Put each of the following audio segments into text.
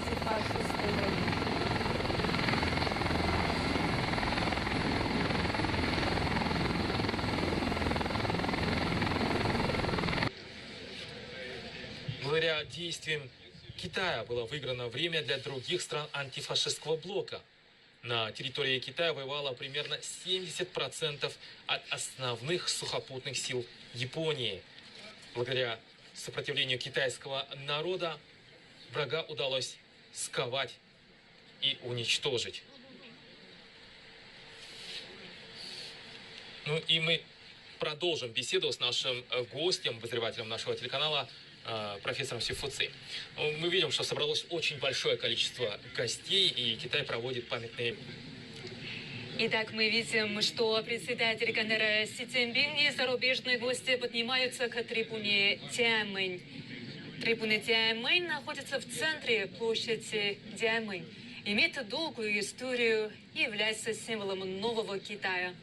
антифашистской войны. Благодаря действиям Китая было выиграно время для других стран антифашистского блока. На территории Китая воевало примерно 70% от основных сухопутных сил Японии. Благодаря сопротивлению китайского народа врага удалось сковать и уничтожить. Ну и мы продолжим беседу с нашим гостем, обозревателем нашего телеканала, профессором Сю Ци. Мы видим, что собралось очень большое количество гостей, и Китай проводит памятные... Итак, мы видим, что председатель КНР Си Цзиньпин и зарубежные гости поднимаются к трибуне Тяньаньмэнь. Трибуна Тяньаньмэнь находится в центре площади Тяньаньмэнь, имеет долгую историю и является символом нового Китая.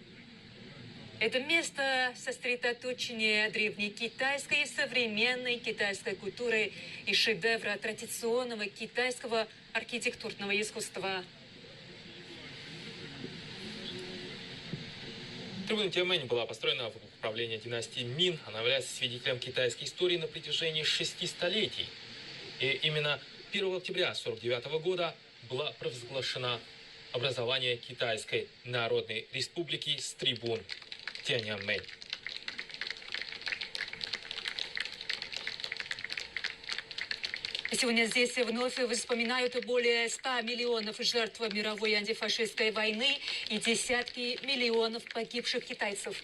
Это место сосредоточения древней китайской и современной китайской культуры и шедевра традиционного китайского архитектурного искусства. Трибуна Тяньаньмэнь была построена в правлении династии Мин. Она является свидетелем китайской истории на протяжении 6 столетий. И именно 1 октября 1949 года была провозглашена образование Китайской Народной Республики с трибун Тяньаньмэнь. Сегодня здесь вновь вспоминают более 100 миллионов жертв мировой антифашистской войны и десятки миллионов погибших китайцев.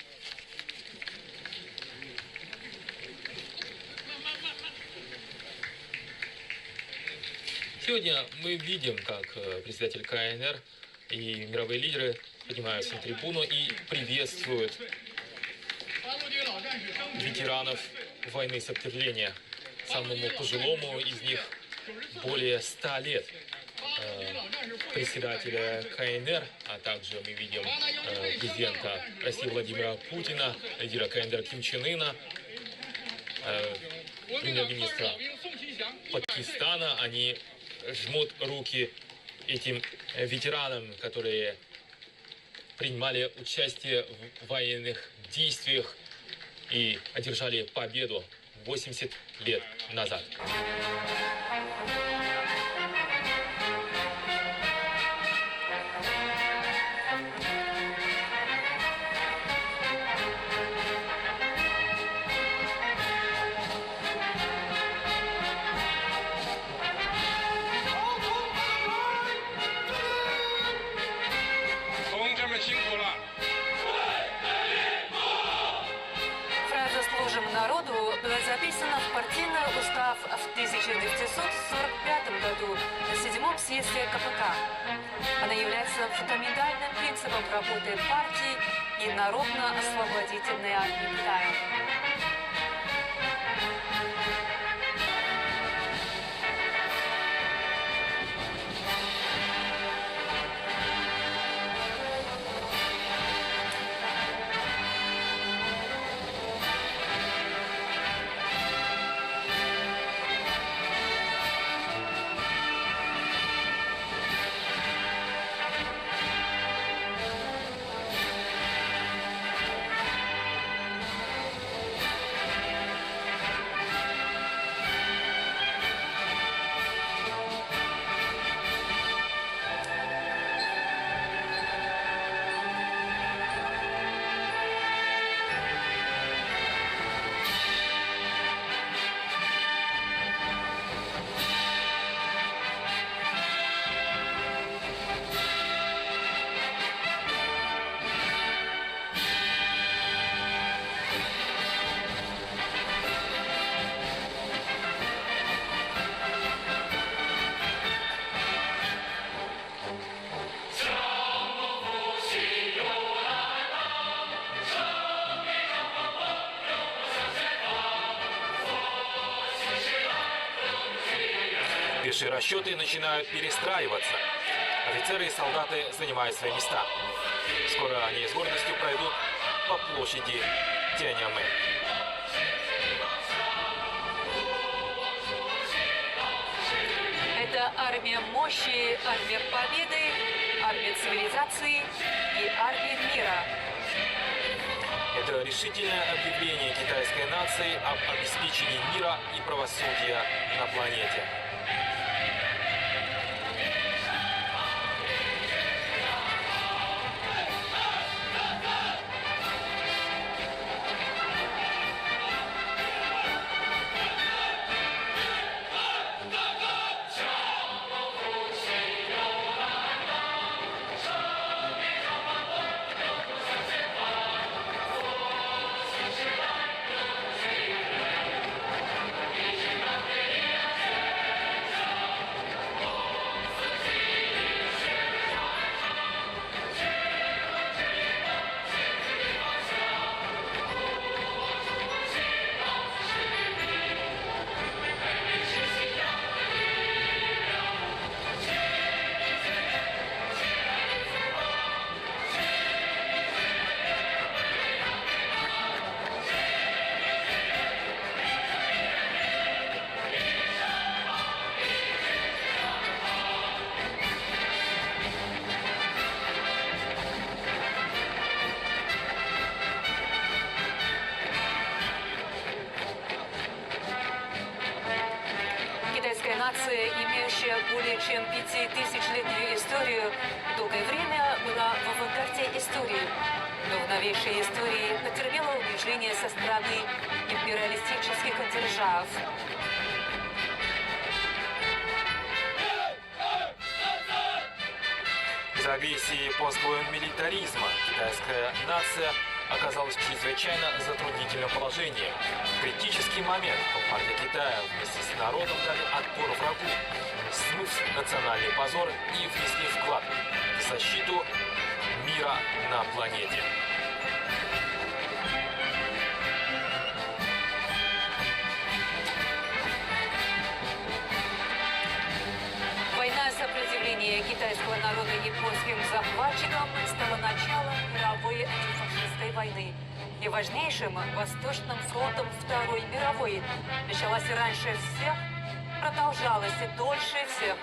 Сегодня мы видим, как председатель КНР и мировые лидеры поднимаются на трибуну и приветствуют ветеранов войны сопротивления. Самому пожилому из них более 100 лет. Председателя КНР, а также мы видим президента России Владимира Путина, лидера КНР Ким Чен Ына, премьер-министра Пакистана. Они жмут руки этим ветеранам, которые принимали участие в военных действиях и одержали победу 80 лет назад. Фраза «служим народу» была записана в партийный устав в 1945 году на 7-м съезде КПК. Она является фундаментальным принципом работы партии и Народно-освободительной армии Китая. Пешие расчеты начинают перестраиваться. Офицеры и солдаты занимают свои места. Скоро они с гордостью пройдут по площади Тяньаньмэнь. Это армия мощи, армия победы, армия цивилизации и армия мира. Это решительное объявление китайской нации об обеспечении мира и правосудия на планете. Китайская нация, имеющая более чем 5000-летнюю историю, долгое время была в авангарде истории. Но в новейшей истории потерпела унижение со стороны империалистических держав. Из-за агрессии посткового милитаризма китайская нация оказалась в чрезвычайно затруднительном положении. В критический момент Компартия Китая вместе с народом дали отпор врагу, смыв национальный позор и внесли вклад в защиту мира на планете. Война сопротивления китайского народа японским захватчикам стала началом мировой антифашистской войны и важнейшим Восточным фронтом Второй мировой. Началась раньше всех, продолжалась и дольше всех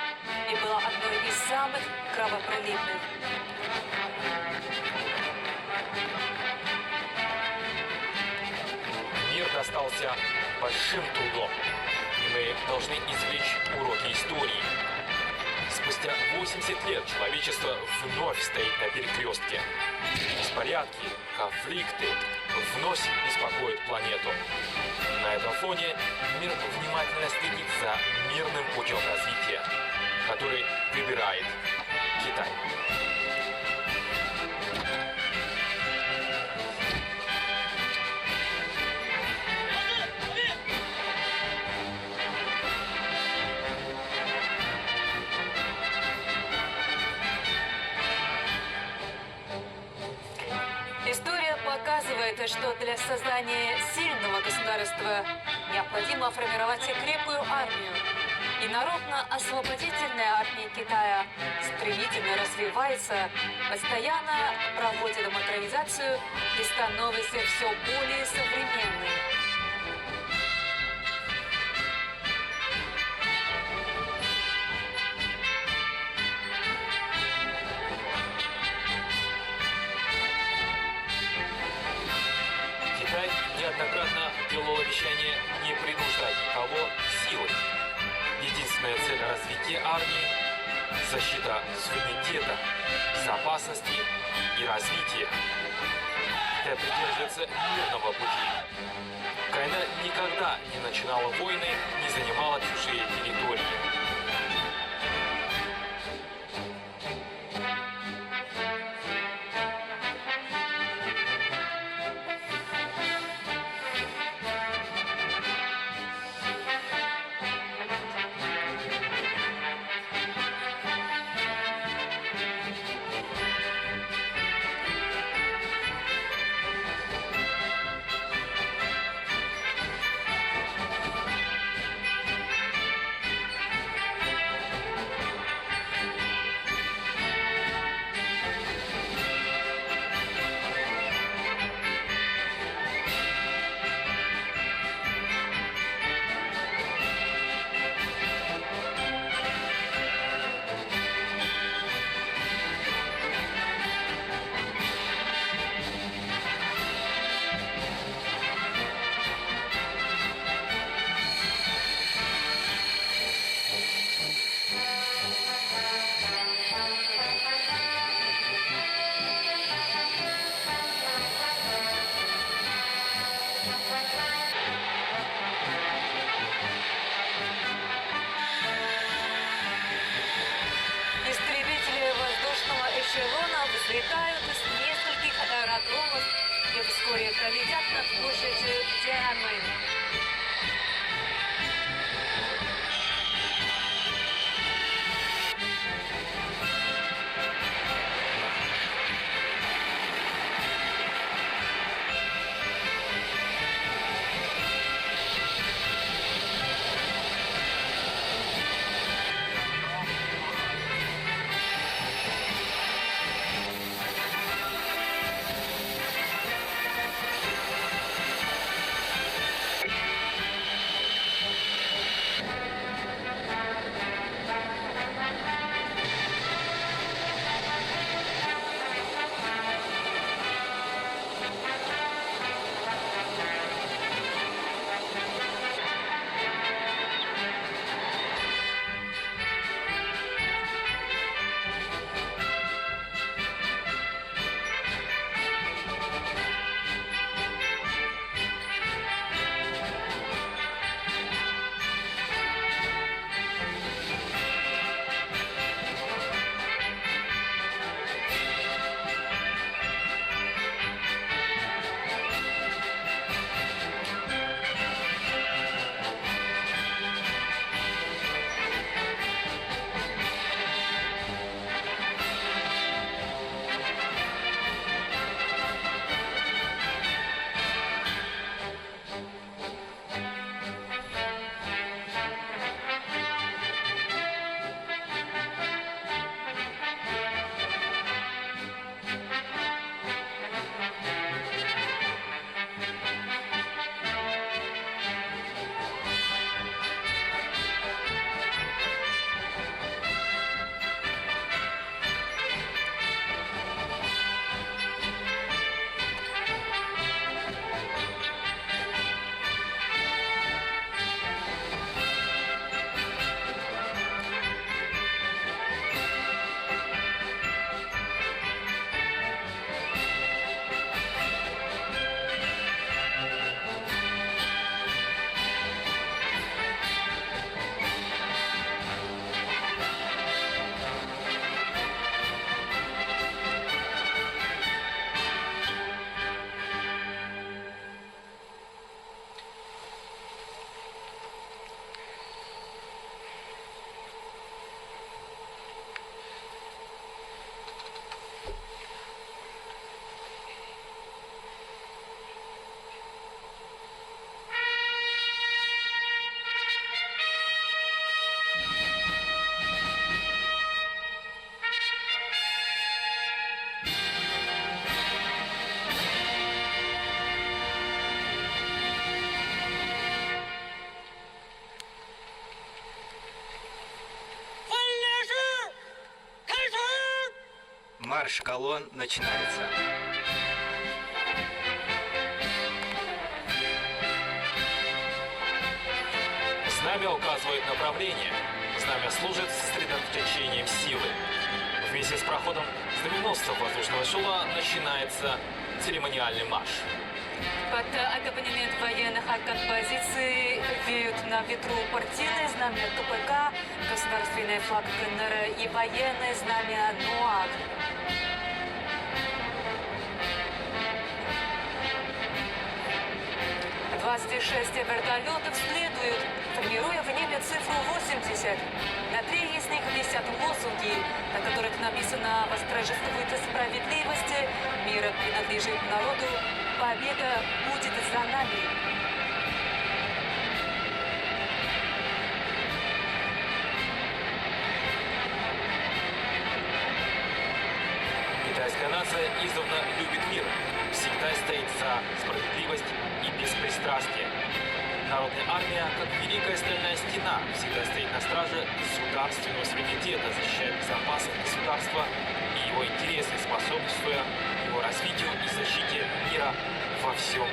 и была одной из самых кровопролитных. Мир достался большим трудом, и мы должны извлечь уроки истории. Спустя 80 лет человечество вновь стоит на перекрестке. Беспорядки, конфликты вновь беспокоят планету. На этом фоне мир внимательно следит за мирным путем развития, который выбирает Китай. История показывает, что для создания сильного государства необходимо формировать крепкую армию. И народно-освободительная армия Китая стремительно развивается, постоянно проводит модернизацию и становится все более современной. Китай неоднократно делал обещание не принуждать никого силой. Единственная цель развития армии – защита суверенитета, безопасности и развития. Китай придерживается мирного пути. Украина никогда не начинала войны, не занимала чужие территории. которых летят над площадью Тяньаньмэнь. Марш колонн начинается. Знамя указывает направление. Знамя служит сосредоточением силы. Вместе с проходом знаменосцев воздушного шоу начинается церемониальный марш. Под аккомпанемент военных композиций веют на ветру партийное знамя КПК, государственный флаг КНР и военное знамя НУАК. «26 вертолетов следуют, формируя в небе цифру 80. На 3 из них висят лозунги, на которых написано «Восторжествует справедливость», «Мир принадлежит народу», «Победа будет за нами». Китайская нация издавна любит мир, всегда стоит за справедливость и беспристрастие. Народная армия, как великая стальная стена, всегда стоит на страже государственного суверенитета, защищая безопасность государства и его интересы, способствуя его развитию и защите мира во всем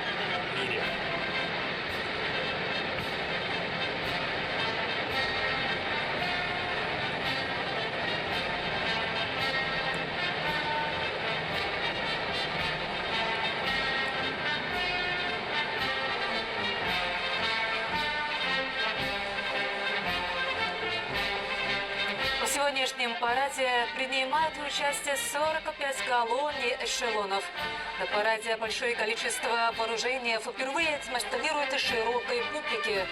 мире. В сегодняшнем параде принимают участие 45 колонн и эшелонов. На параде большое количество вооружений впервые демонстрирует широкой публике.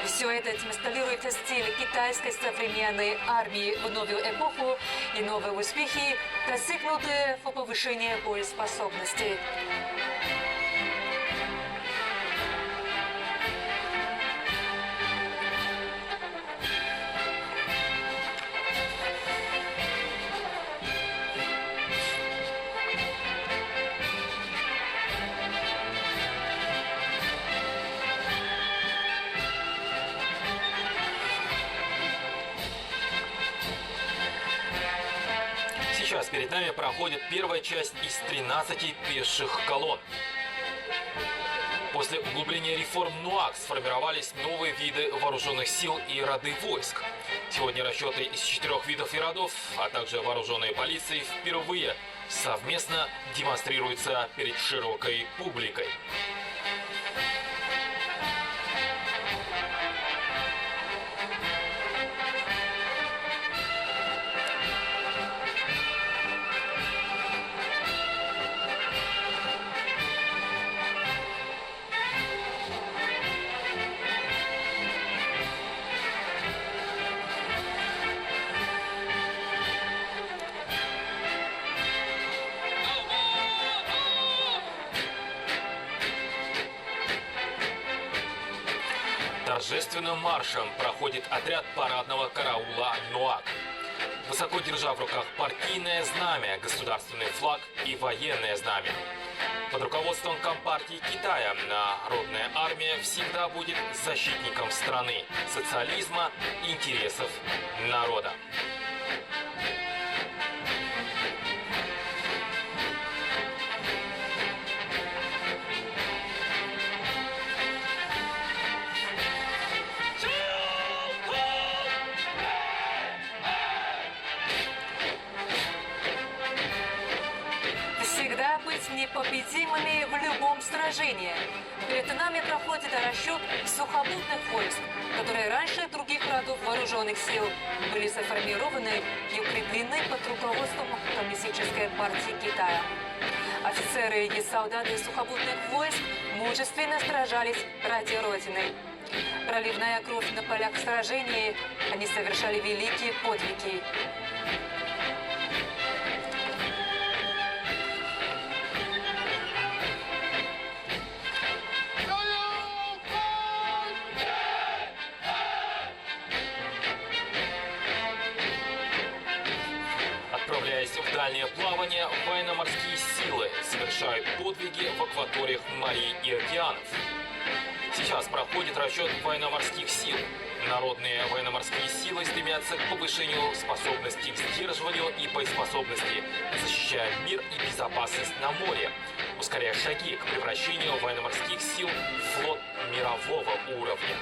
Все это демонстрирует стиль китайской современной армии в новую эпоху и новые успехи, достигнутые в повышении боеспособности. Сейчас перед нами проходит первая часть из 13 пеших колонн. После углубления реформ НУАК сформировались новые виды вооруженных сил и роды войск. Сегодня расчеты из 4 видов и родов, а также вооруженные полиции впервые совместно демонстрируются перед широкой публикой. Торжественным маршем проходит отряд парадного караула НУАК. Высоко держа в руках партийное знамя, государственный флаг и военное знамя. Под руководством Компартии Китая Народная армия всегда будет защитником страны, социализма и интересов народа. Всегда быть непобедимыми в любом сражении. Перед нами проходит расчет сухопутных войск, которые раньше других родов вооруженных сил были сформированы и укреплены под руководством Коммунистической партии Китая. Офицеры и солдаты сухопутных войск мужественно сражались ради Родины. Проливная кровь на полях сражений, они совершали великие подвиги. Отправляясь в дальнее плавание, военно-морские силы совершают подвиги в акваториях морей и океанов. Сейчас проходит расчет военно-морских сил. Народные военно-морские силы стремятся к повышению способности к сдерживанию и боеспособности, защищая мир и безопасность на море, ускоряя шаги к превращению военно-морских сил в флот мирового уровня.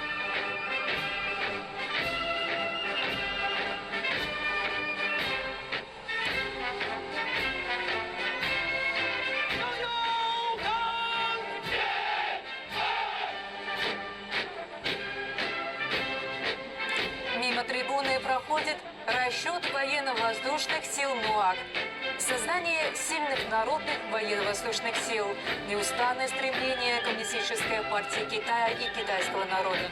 Мимо трибуны проходит расчет военно-воздушных сил НУАК. Создание сильных народных военно-воздушных сил – неустанное стремление Коммунистической партии Китая и китайского народа.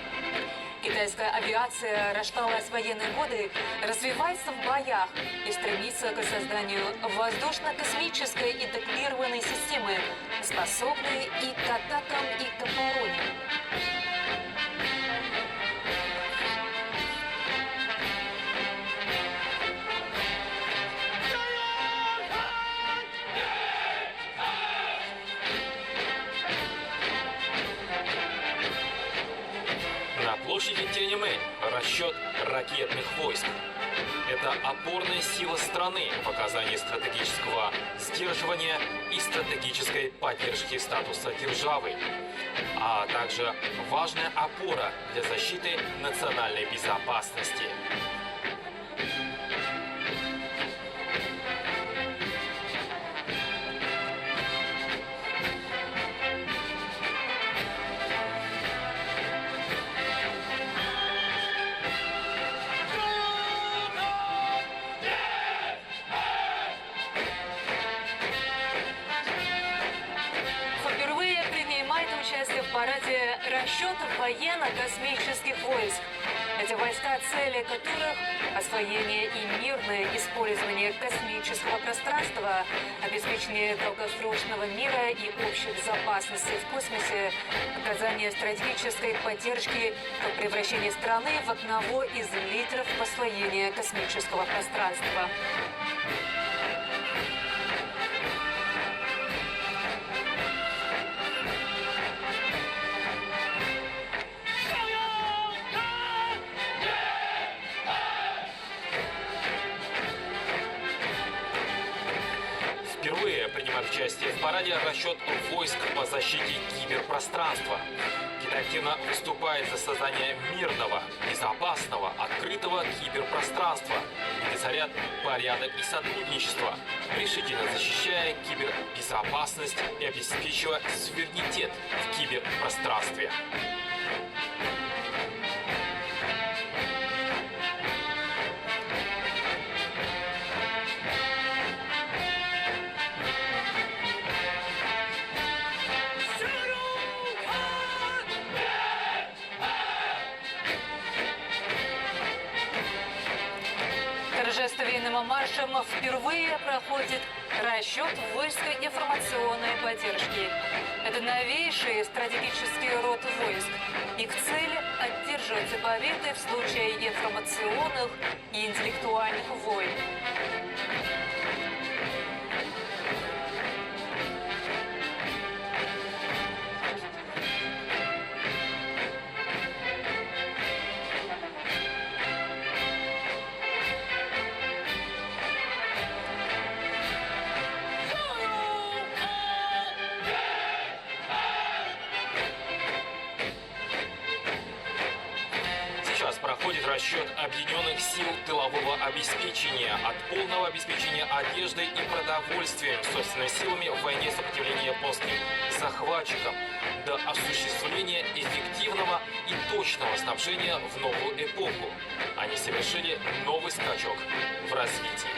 Китайская авиация рождалась в военные годы, развивается в боях и стремится к созданию воздушно-космической интегрированной системы, способной и к атакам, и к обороне. На площади Тяньаньмэнь расчет ракетных войск. Это опорная сила страны в оказании стратегического сдерживания и стратегической поддержки статуса державы, а также важная опора для защиты национальной безопасности. расчет военно-космических войск. Эти войска, цели которых освоение и мирное использование космического пространства, обеспечение долгосрочного мира и общей безопасности в космосе, оказание стратегической поддержки как превращение страны в одного из лидеров в освоении космического пространства. Впервые принимает участие в параде расчет войск по защите киберпространства. Китай активно выступает за создание мирного, безопасного, открытого киберпространства, где царят порядок и сотрудничество, решительно защищая кибербезопасность и обеспечивая суверенитет в киберпространстве. Торжественным маршем впервые проходит расчет войск информационной поддержки. Это новейший стратегический род войск. Их цель – одерживать победы в случае информационных и интеллектуальных войн. Сейчас проходит расчет объединенных сил тылового обеспечения от полного обеспечения одеждой и продовольствием собственными силами в войне сопротивления японским захватчикам до осуществления эффективного и точного снабжения в новую эпоху. Они совершили новый скачок в развитии.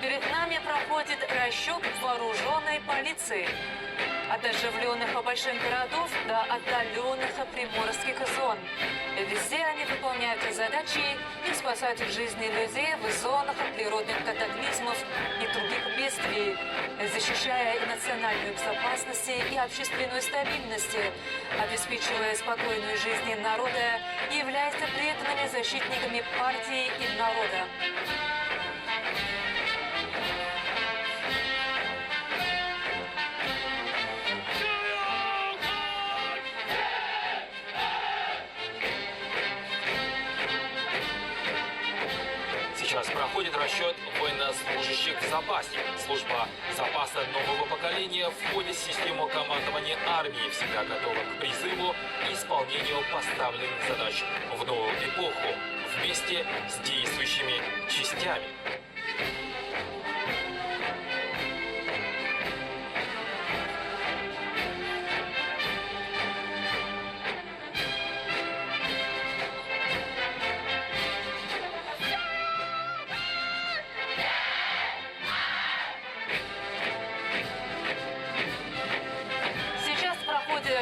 Перед нами проходит расчет вооруженной полиции. От оживленных больших городов до отдаленных приморских зон. Везде они выполняют задачи и спасают жизни людей в зонах природных катаклизмов и других бедствий, защищая и национальную безопасность, и общественную стабильность, обеспечивая спокойную жизнь народа и являясь преданными защитниками партии и народа. Сейчас проходит расчет военнослужащих в запасе. Служба запаса нового поколения входит в систему командования армии, всегда готова к призыву и исполнению поставленных задач в новую эпоху вместе с действующими частями.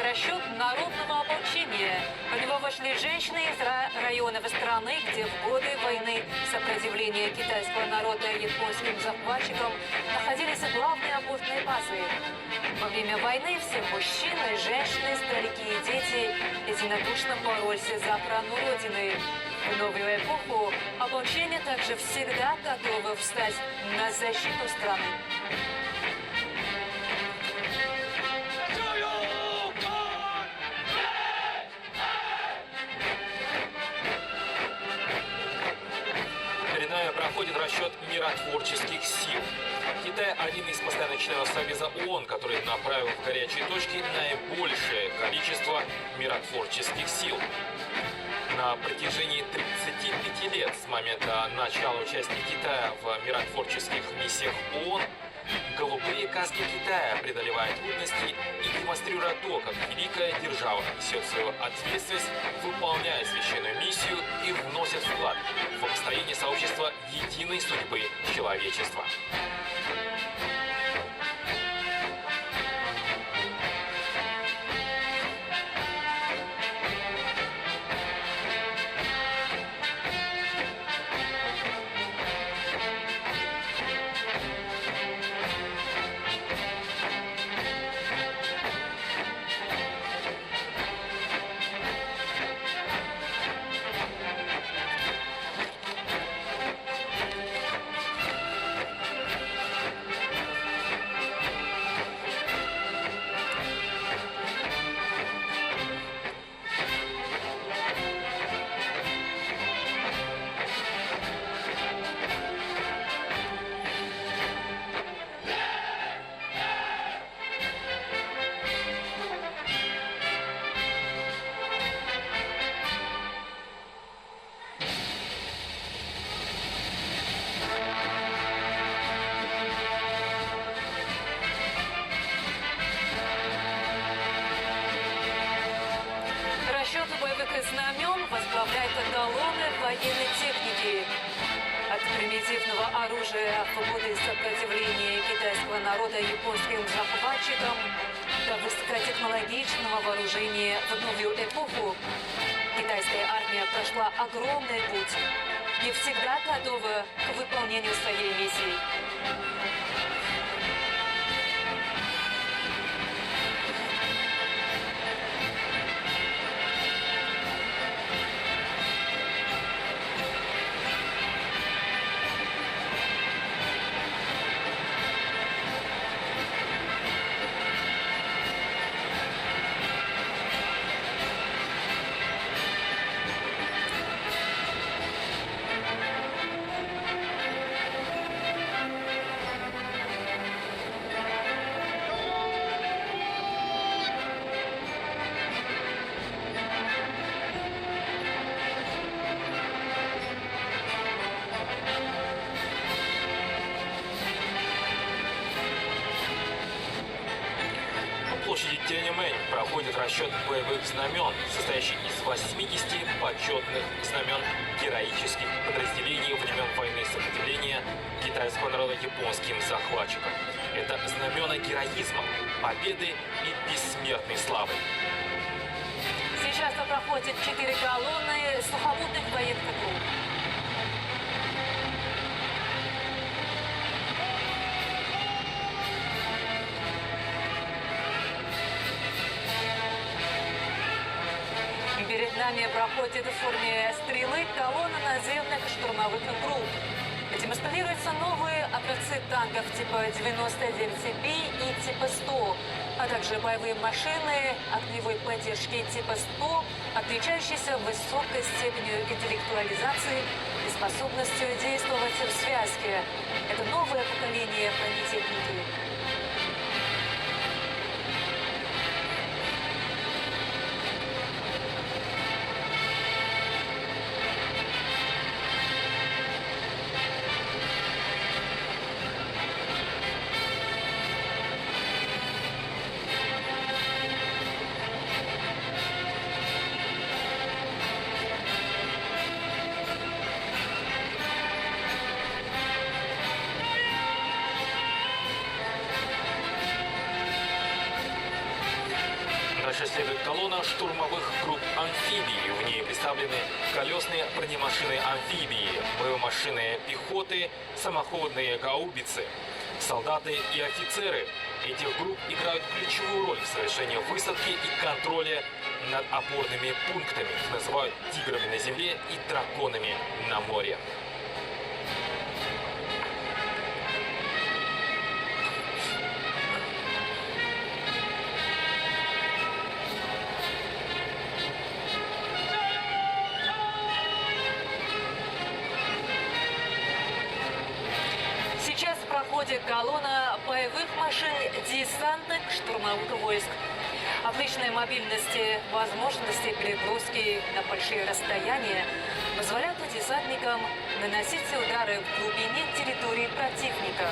Расчет народного ополчения. В него вошли женщины из районов страны, где в годы войны сопротивления китайского народа японским захватчикам находились главные опорные базы. Во время войны все мужчины, женщины, старики и дети единодушно боролись за охрану Родины. В новую эпоху ополчение также всегда готово встать на защиту страны. Проходит расчет миротворческих сил. Китай – один из постоянных членов Совбеза ООН, который направил в горячие точки наибольшее количество миротворческих сил. На протяжении 35 лет с момента начала участия Китая в миротворческих миссиях ООН голубые каски Китая преодолевают трудности и демонстрируют то, как великая держава несет свою ответственность, выполняя священную миссию и вносит вклад в построение сообщества единой судьбы человечества. Расчет боевых знамен возглавляет колонны военной техники. От примитивного оружия в годы сопротивления китайского народа японским захватчикам до высокотехнологичного вооружения в новую эпоху китайская армия прошла огромный путь и всегда готова к выполнению своей миссии. Площади Тяньаньмэнь проходит расчет боевых знамен, состоящий из 80 почетных знамен героических подразделений времен войны сопротивления китайского народа японским захватчикам. Это знамена героизма, победы и бессмертной славы. Сейчас проходят 4 колонны сухопутных военных групп. Перед нами проходит в форме стрелы колонна наземных штурмовых групп. Демонстрируются новые образцы танков типа 99B и типа 100, а также боевые машины огневой поддержки типа 100, отличающиеся высокой степенью интеллектуализации и способностью действовать в связке. Это новое поколение бронетехники. Дальше следует колонна штурмовых групп амфибий. В ней представлены колесные бронемашины амфибии, боевые машины пехоты, самоходные гаубицы. Солдаты и офицеры этих групп играют ключевую роль в совершении высадки и контроля над опорными пунктами. Их называют тиграми на земле и драконами на море. Сейчас проходит колонна боевых машин десантных штурмовых войск. Отличная мобильность и возможности переброски на большие расстояния позволяют десантникам наносить удары в глубине территории противника.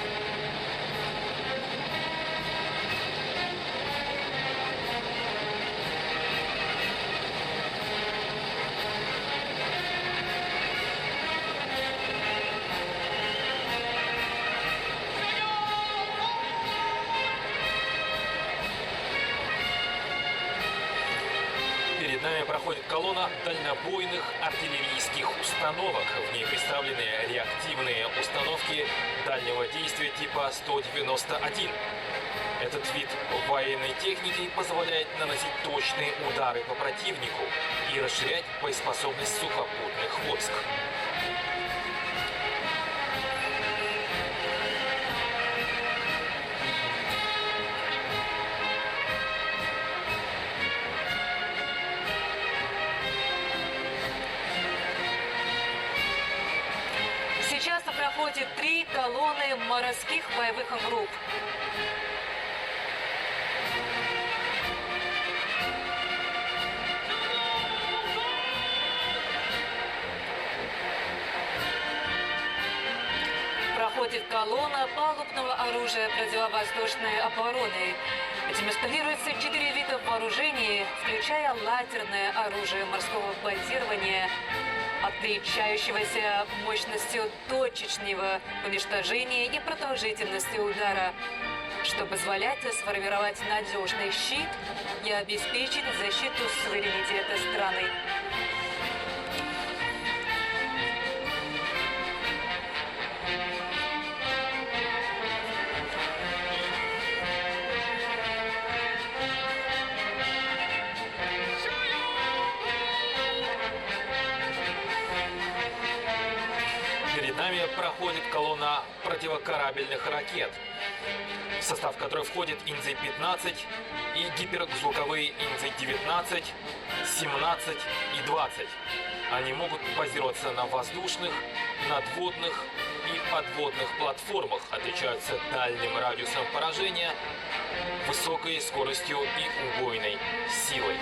Перед нами проходит колонна дальнобойных артиллерийских установок. В ней представлены реактивные установки дальнего действия типа 191. Этот вид военной техники позволяет наносить точные удары по противнику и расширять боеспособность сухопутных войск. Сейчас проходит 3 колонны морских боевых групп. Проходит колонна палубного оружия противовоздушной обороны. Демонстрируется 4 вида вооружений, включая лазерное оружие морского базирования, отличающегося мощностью точечного уничтожения и продолжительностью удара, что позволяет сформировать надежный щит и обеспечить защиту суверенитета страны. Перед нами проходит колонна противокорабельных ракет, в состав которой входит Инзы-15 и гиперзвуковые Инзы-19, 17 и 20. Они могут базироваться на воздушных, надводных и подводных платформах, отличаются дальним радиусом поражения, высокой скоростью и убойной силой.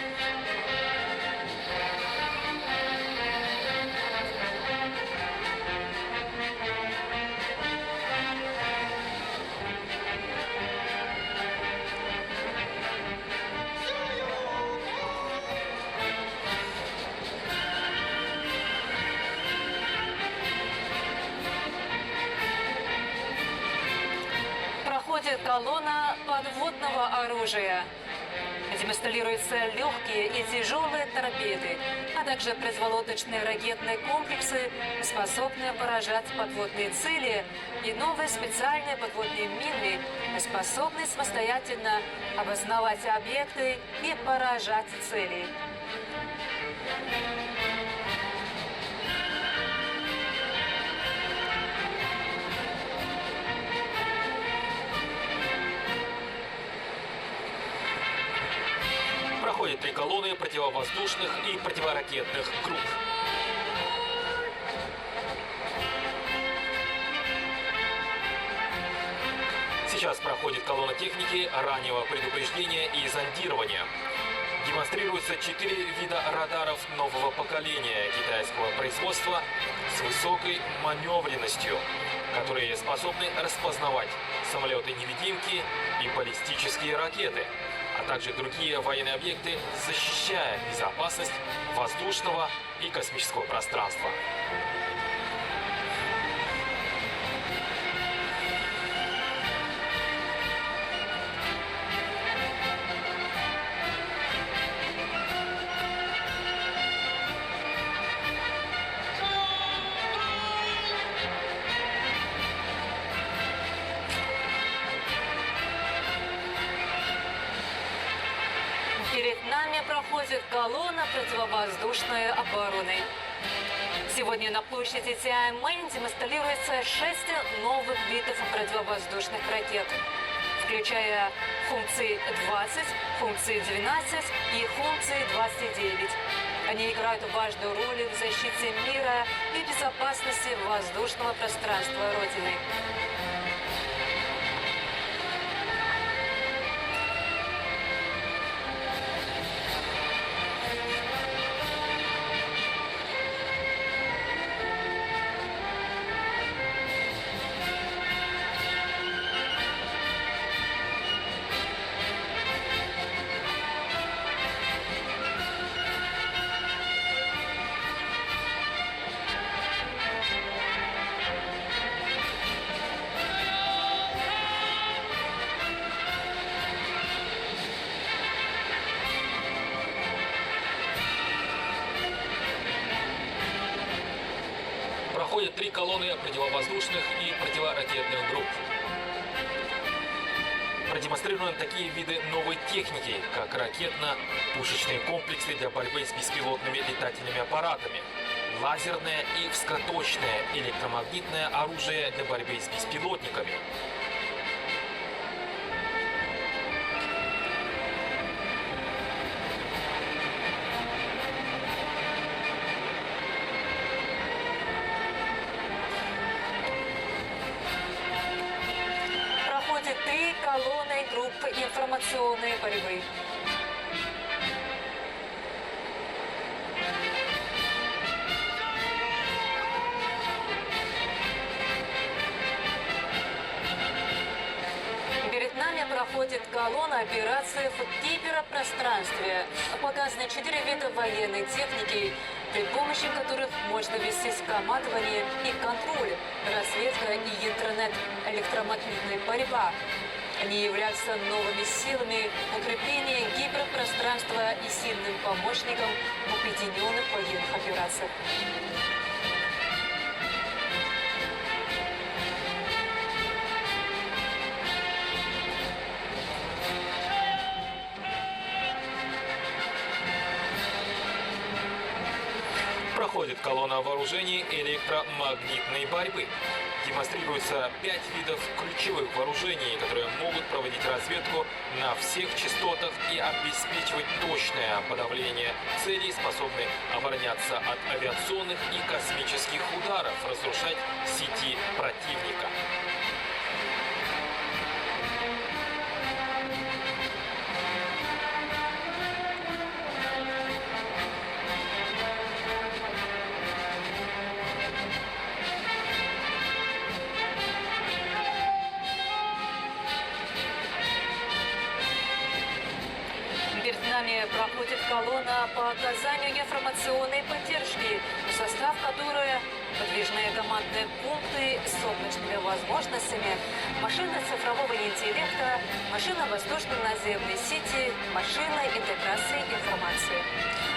Проходит колонна подводного оружия. Демонстрируются легкие и тяжелые торпеды, а также противолодочные ракетные комплексы, способные поражать подводные цели, и новые специальные подводные мины, способные самостоятельно обосновать объекты и поражать цели. Проходят 3 колонны противовоздушных и противоракетных групп. Сейчас проходит колонна техники раннего предупреждения и зондирования. Демонстрируются 4 вида радаров нового поколения китайского производства с высокой маневренностью, которые способны распознавать самолеты-невидимки и баллистические ракеты, а также другие военные объекты, защищая безопасность воздушного и космического пространства. Перед нами проходит колонна противовоздушной обороны. Сегодня на площади Тяньаньмэнь демонстрируется 6 новых видов противовоздушных ракет, включая функции 20, функции 12 и функции 29. Они играют важную роль в защите мира и безопасности воздушного пространства Родины. проходят 3 колонны противовоздушных и противоракетных групп. Продемонстрированы такие виды новой техники, как ракетно-пушечные комплексы для борьбы с беспилотными летательными аппаратами, лазерное и вскоточное электромагнитное оружие для борьбы с беспилотниками. Проходит 3 колонны групп информационной борьбы. Перед нами проходит колонна операций в киберпространстве. Показаны 4 вида военной техники, при помощи которых можно вести командование и контроль, разведка и интернет, электромагнитная борьба. Они являются новыми силами укрепления киберпространства и сильным помощником в объединенных военных операциях. Проходит колонна вооружений электромагнитной борьбы. Демонстрируется 5 видов ключевых вооружений, которые могут проводить разведку на всех частотах и обеспечивать точное подавление целей, способных обороняться от авиационных и космических ударов, разрушать сети противника. Перед нами проходит колонна по оказанию информационной поддержки, в состав которой подвижные командные пункты с облачными возможностями, машины цифрового интеллекта, машины воздушно-наземной сети, машины интеграции информации.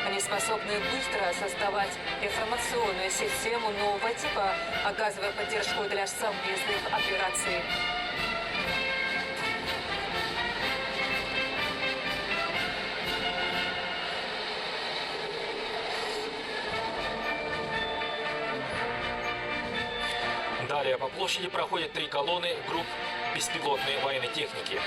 Они способны быстро создавать информационную систему нового типа, оказывая поддержку для совместных операций. Далее по площади проходят 3 колонны групп беспилотной военной техники.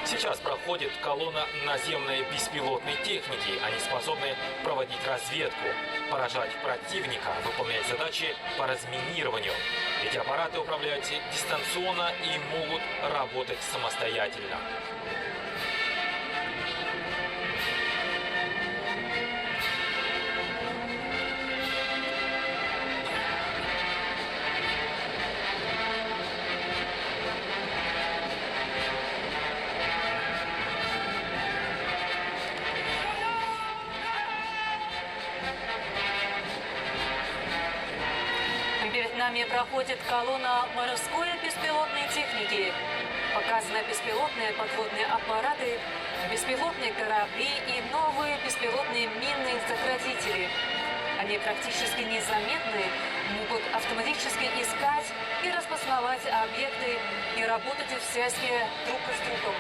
Сейчас проходит колонна наземной беспилотной техники. Они способны проводить разведку, поражать противника, выполнять задачи по разминированию. Эти аппараты управляются дистанционно и могут работать самостоятельно. Перед нами проходит колонна морской беспилотной техники. Показаны беспилотные подводные аппараты, беспилотные корабли и новые беспилотные минные заградители. Они практически незаметны, могут автоматически искать и распознавать объекты и работать в связи друг с другом.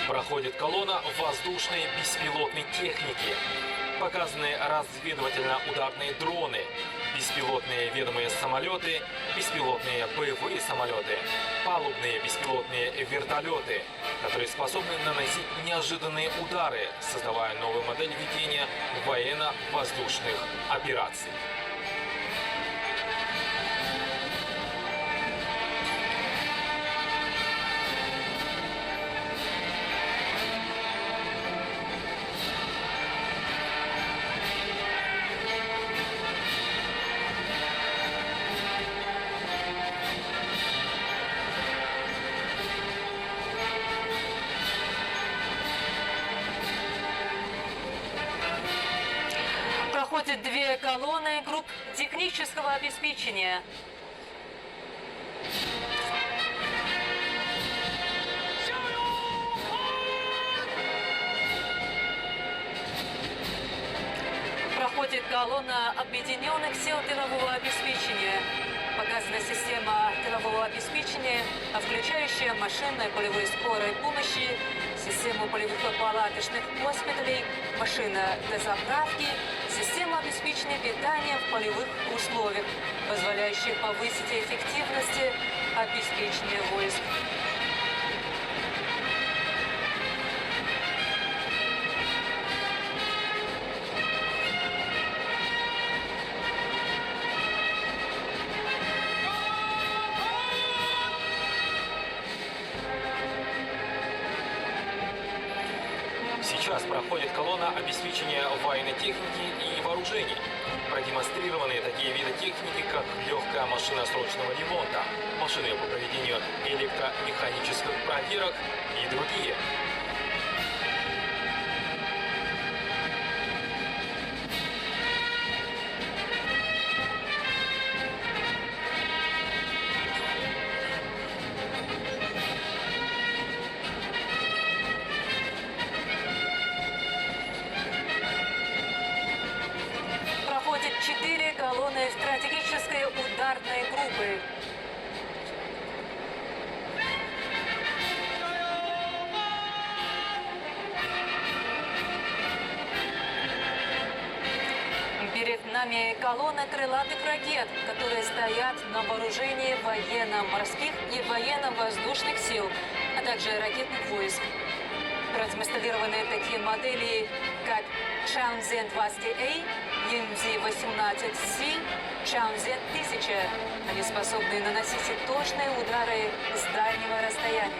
Проходит колонна воздушной беспилотной техники. Показаны разведывательно-ударные дроны, беспилотные ведомые самолеты, беспилотные боевые самолеты, палубные беспилотные вертолеты, которые способны наносить неожиданные удары, создавая новую модель ведения военно-воздушных операций. Проходят две колонны групп технического обеспечения. Проходит колонна объединенных сил тылового обеспечения. Показана система тылового обеспечения, включающая машинной полевой скорой помощи, систему полевых палаточных госпиталей, машина дозаправки, система обеспечения питания в полевых условиях, позволяющая повысить эффективность обеспечения войск. Сейчас проходит колонна обеспечения военной техники и вооружений. Продемонстрированы такие виды техники, как легкая машина срочного ремонта, машины по проведению электромеханических проверок и другие. Проходит 4 колонны стратегической ударной группы. Перед нами колонна крылатых ракет, которые стоят на вооружении военно-морских и военно-воздушных сил, а также ракетных войск. Продемонстрированы такие модели, как Чаунзен-20А, ЮМЗ-18С, Чаунзен-1000. Они способны наносить точные удары с дальнего расстояния.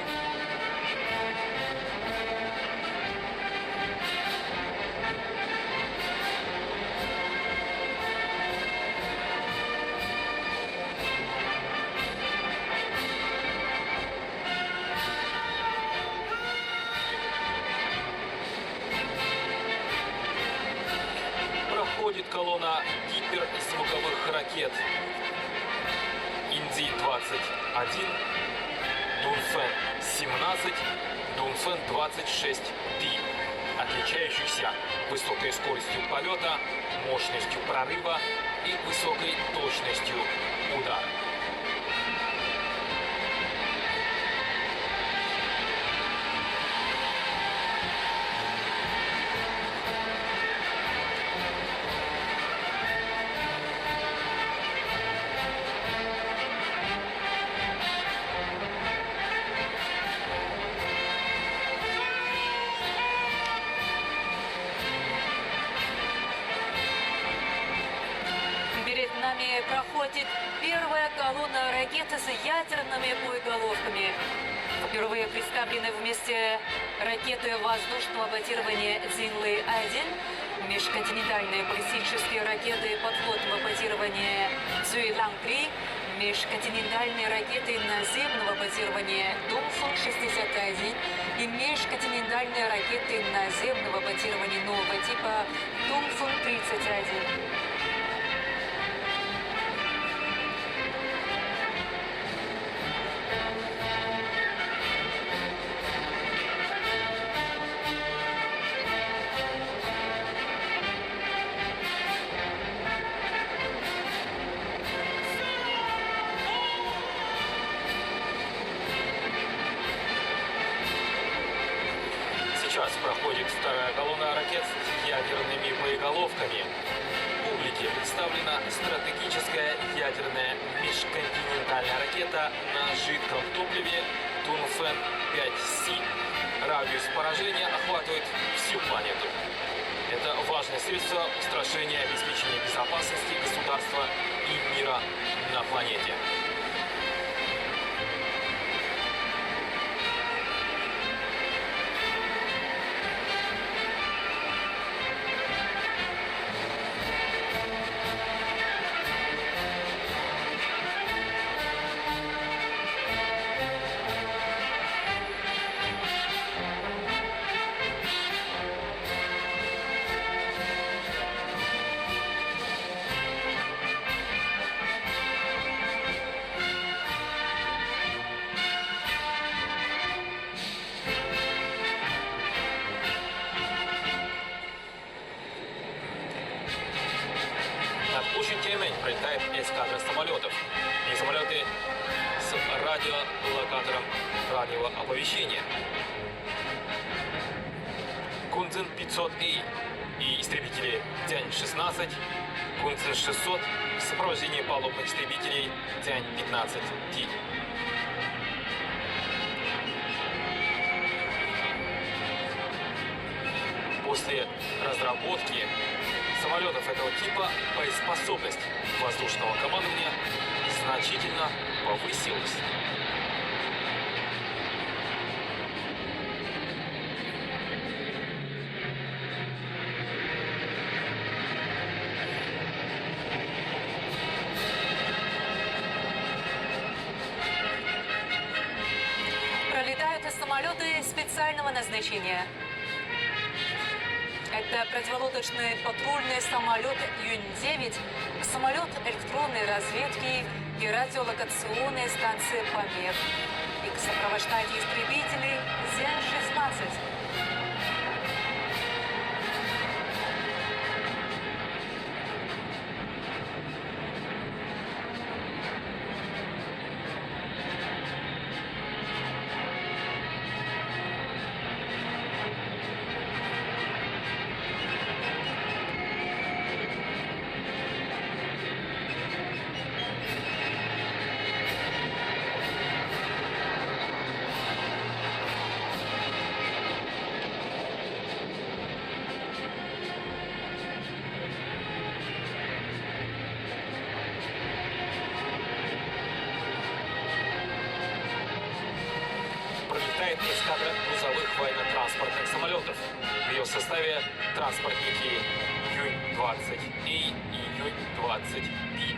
Проходит колонна гиперзвуковых ракет Инди-21, Дунфэн-17, Дунфэн-26Д, отличающихся высокой скоростью полета, мощностью прорыва и высокой точностью удара. Перед нами проходит первая колонна ракет с ядерными боеголовками. Впервые представлены вместе ракеты воздушного базирования «Цзиньлы-1», межконтинентальные баллистические ракеты подводного базирования «Цюйланг-3», межконтинентальные ракеты наземного базирования «Дунфэн-61» и межконтинентальные ракеты наземного базирования нового типа «Дунфэн-31». Сейчас проходит вторая колонна ракет с ядерными боеголовками. Публике представлена стратегическая ядерная межконтинентальная ракета на жидком топливе Дунфэн-5С. Радиус поражения охватывает всю планету. Это важное средство устрашения и обеспечения безопасности государства и мира на планете. площадь Тяньаньмэнь пролетает эскадра самолетов. И самолеты с радиолокатором раннего оповещения. Кунцзин 500И и истребители Тянь-16, Кунцзин 600 в сопровождении палубных истребителей Тянь-15Ти. После разработки самолетов этого типа боеспособность воздушного командования значительно повысилась. Пролетают самолеты специального назначения. Это противолодочный патрульный самолет Юнь-9, самолет электронной разведки и радиолокационной станции помех. Их сопровождают истребители Зен-16. Пролетает эскадра грузовых военно-транспортных самолетов. В ее составе транспортники Юнь-20И и Юнь-20Би.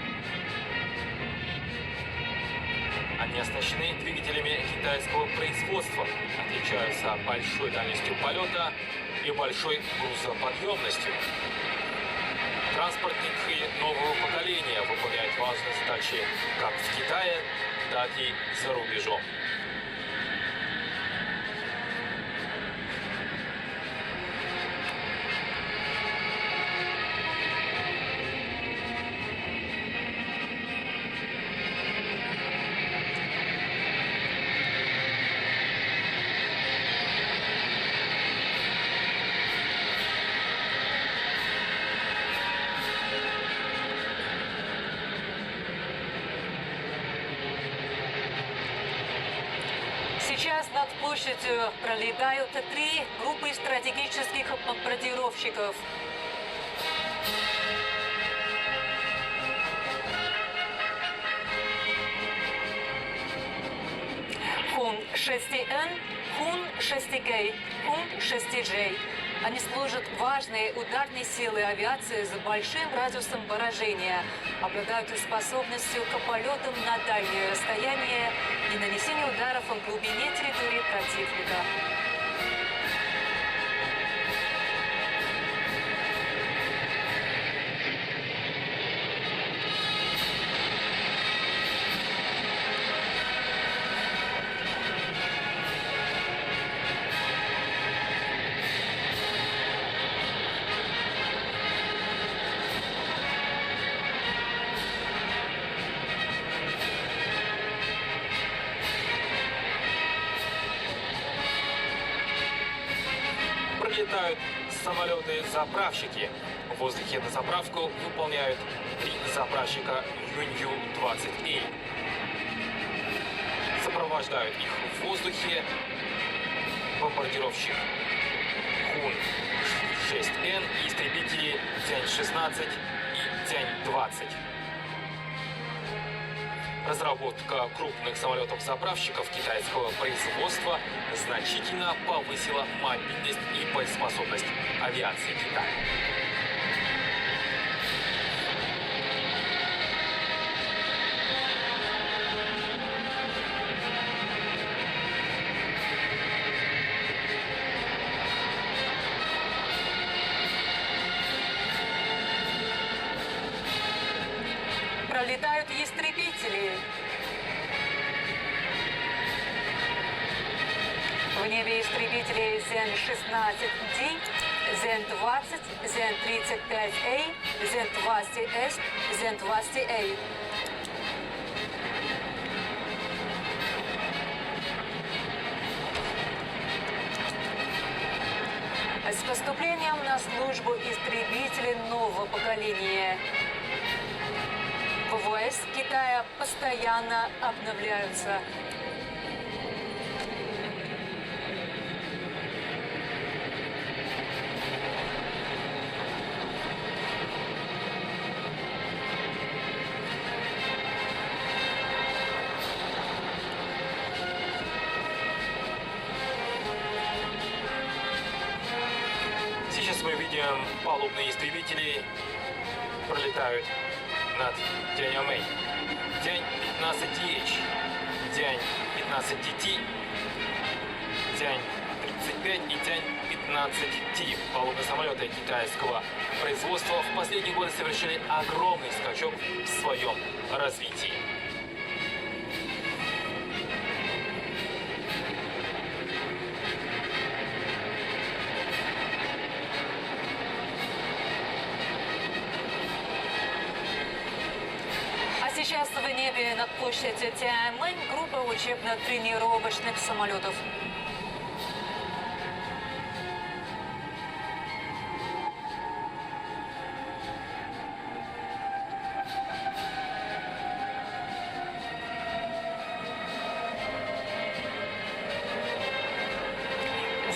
Они оснащены двигателями китайского производства, отличаются большой дальностью полета и большой грузоподъемностью. Транспортники нового поколения выполняют важные задачи как в Китае, так и за рубежом. Сейчас над площадью пролетают 3 группы стратегических бомбардировщиков. Хун-6Н, Хун-6К, Хун-6Ж. Они служат важной ударной силой авиации с большим радиусом поражения, обладают способностью к полетам на дальние расстояния и нанесению ударов в глубине территории противника. Прилетают самолеты-заправщики. В воздухе на заправку выполняют 3 заправщика Юнь-20И. Сопровождают их в воздухе бомбардировщик Хун-6Н и истребители Тянь-16 и Тянь-20. Разработка крупных самолетов-заправщиков китайского производства значительно повысила мобильность и боеспособность авиации Китая. Пролетают истребители. В небе истребители Зен-16Д Zen-20, Zen-35A, Zen-20S, Zen-20A. С поступлением на службу истребителей нового поколения ВВС Китая постоянно обновляются. Сейчас мы видим палубные истребители пролетают над Тяньаньмэнь. Тянь-15DH, Тянь-15DT, Тянь-35 и Тянь-15T. Палубные самолеты китайского производства в последние годы совершили огромный скачок в своем развитии. Сейчас в небе над площадью Тяньаньмэнь группа учебно-тренировочных самолетов.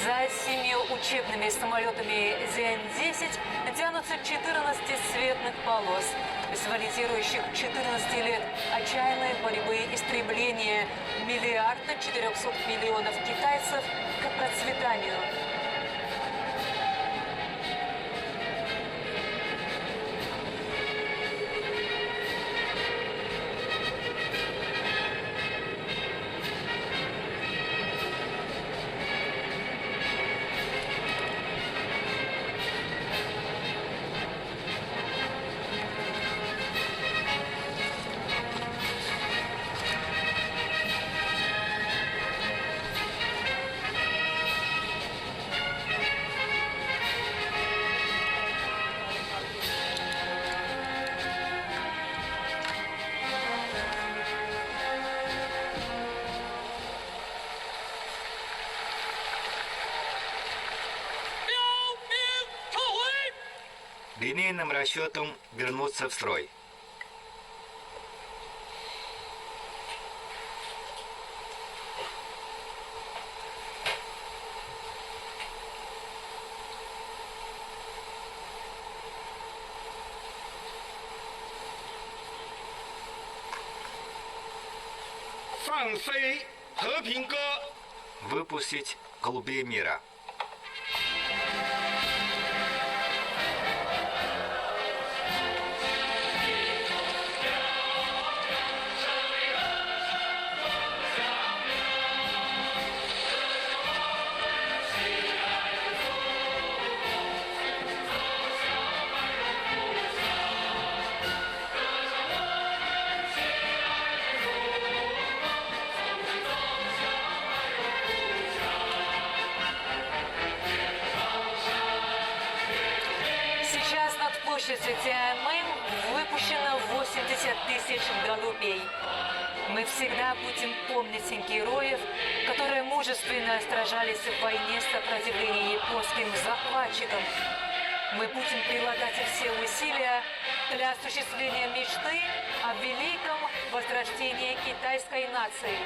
За 7 учебными самолетами ЗН-10 тянутся 14 светных полос, символизирующих 14 лет отчаянной борьбы истребления 1,4 миллиарда китайцев к процветанию. Линейным расчетом вернуться в строй. Выпустить голубей мира. Сейчас над площадью Тяньаньмэнь выпущено 80 тысяч голубей. Мы всегда будем помнить героев, которые мужественно сражались в войне сопротивления японским захватчикам. Мы будем прилагать все усилия для осуществления мечты о великом возрождении китайской нации.